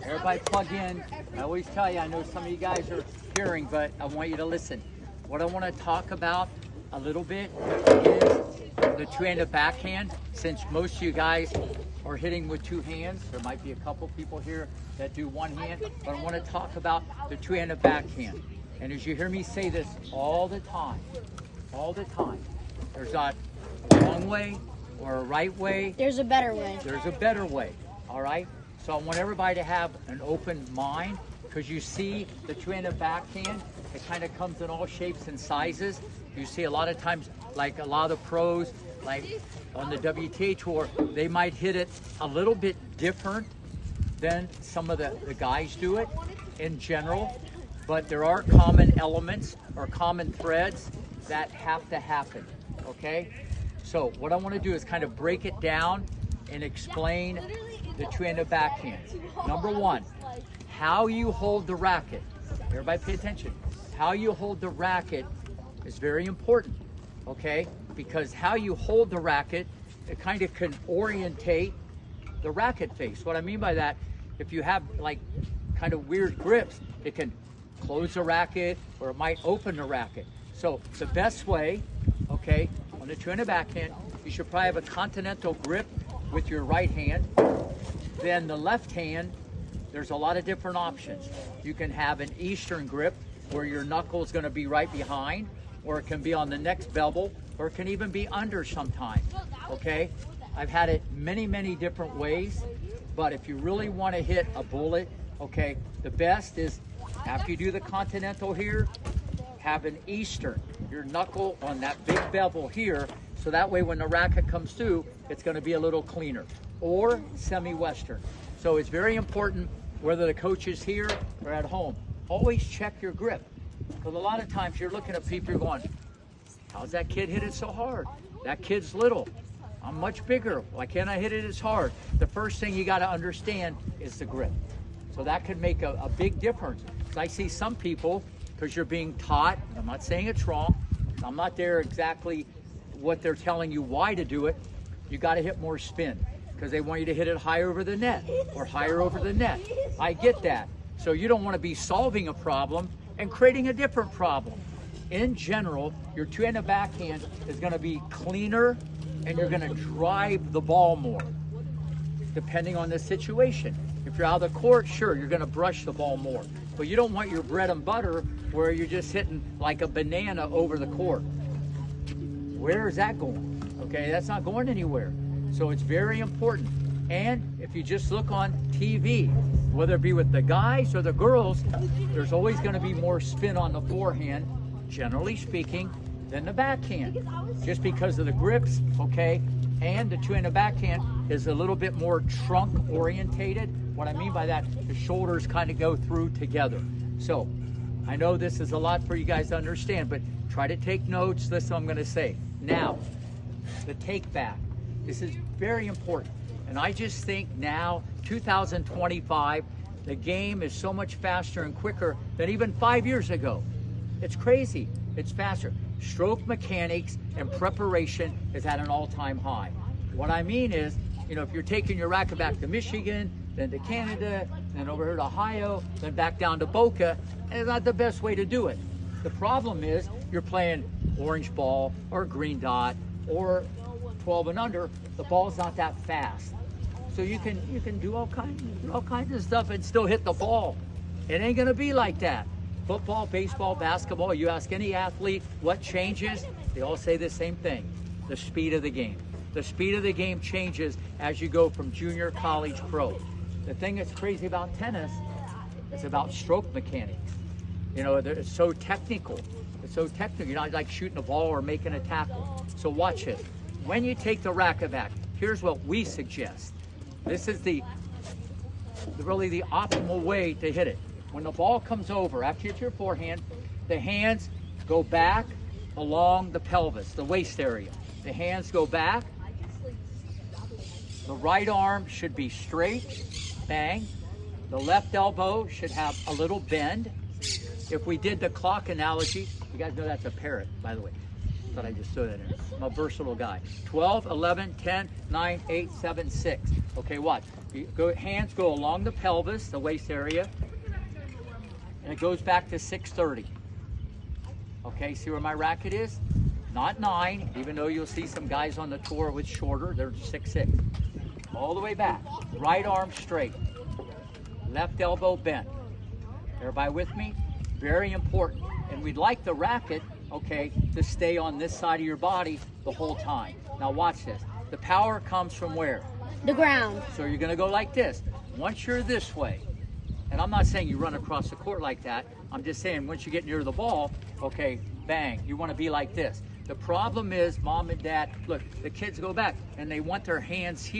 Everybody plug in. I always tell you, I know some of you guys are hearing, but I want you to listen. What I want to talk about a little bit is the two-handed backhand. Since most of you guys are hitting with two hands, there might be a couple people here that do one hand, but I want to talk about the two-handed backhand. And as you hear me say this all the time, there's not a wrong way or a right way. There's a better way. There's a better way, all right? So I want everybody to have an open mind, because you see the two-handed backhand, it kind of comes in all shapes and sizes. You see a lot of times, like a lot of the pros, like on the WTA tour, they might hit it a little bit different than some of the guys do it in general, but there are common elements or common threads that have to happen, okay? So what I want to do is kind of break it down and explain the two-handed backhand. Number one, how you hold the racket. Everybody pay attention. How you hold the racket is very important, okay? Because how you hold the racket, it kind of can orientate the racket face. What I mean by that, if you have like kind of weird grips, it can close the racket or it might open the racket. So the best way, okay, on the two-handed backhand, you should probably have a continental grip with your right hand. Then the left hand, there's a lot of different options. You can have an Eastern grip where your knuckle is going to be right behind, or it can be on the next bevel, or it can even be under sometimes, okay? I've had it many different ways, but if you really want to hit a bullet, okay, the best is after you do the continental here, have an Eastern, your knuckle on that big bevel here, so that way when the racket comes through, it's going to be a little cleaner, or semi-Western. So it's very important, whether the coach is here or at home, always check your grip. Because a lot of times you're looking at people, you're going, how's that kid hit it so hard? That kid's little. I'm much bigger. Why can't I hit it as hard? The first thing you got to understand is the grip. So that could make a big difference. Because I see some people, because you're being taught, I'm not saying it's wrong, I'm not there exactly what they're telling you why to do it, you got to hit more spin because they want you to hit it higher over the net or higher over the net. I get that. So you don't want to be solving a problem and creating a different problem. In general, your two-handed backhand is going to be cleaner and you're going to drive the ball more, depending on the situation. If you're out of the court, sure, you're going to brush the ball more. But you don't want your bread and butter where you're just hitting like a banana over the court. Where is that going? Okay, that's not going anywhere. So it's very important. And if you just look on TV, whether it be with the guys or the girls, there's always going to be more spin on the forehand, generally speaking, than the backhand. Just because of the grips, okay? And the two-handed backhand is a little bit more trunk orientated. What I mean by that, the shoulders kind of go through together. So I know this is a lot for you guys to understand, but try to take notes. Listen, I'm going to say. Now, the take back. This is very important. And I just think now, 2025, the game is so much faster and quicker than even 5 years ago. It's crazy. It's faster. Stroke mechanics and preparation is at an all-time high. What I mean is, you know, if you're taking your racket back to Michigan, then to Canada, then over here to Ohio, then back down to Boca, and it's not the best way to do it. The problem is you're playing orange ball or green dot or 12 and under, the ball's not that fast. So you can do all kinds of stuff and still hit the ball. It ain't gonna be like that. Football, baseball, basketball, you ask any athlete what changes, they all say the same thing, the speed of the game. The speed of the game changes as you go from junior, college, pro. The thing that's crazy about tennis is about stroke mechanics. You know, it's so technical. It's so technical. You're not like shooting a ball or making a tackle. So watch it. When you take the racket back, here's what we suggest. This is really the optimal way to hit it. When the ball comes over, after you hit your forehand, the hands go back along the pelvis, the waist area. The hands go back. The right arm should be straight, bang. The left elbow should have a little bend. If we did the clock analogy, you guys know that's a parrot, by the way. that I just threw that in. I'm a versatile guy. 12, 11, 10, 9, 8, 7, 6. Okay, watch. Hands go along the pelvis, the waist area, and it goes back to 630. Okay, see where my racket is? Not 9, even though you'll see some guys on the tour with shorter, they're 6'6". All the way back. Right arm straight. Left elbow bent. Everybody with me? Very important. And we'd like the racket, okay, to stay on this side of your body the whole time. Now watch this. The power comes from where? The ground. So you're going to go like this. Once you're this way, and I'm not saying you run across the court like that. I'm just saying once you get near the ball, okay, bang, you want to be like this. The problem is, mom and dad, look, the kids go back and they want their hands here.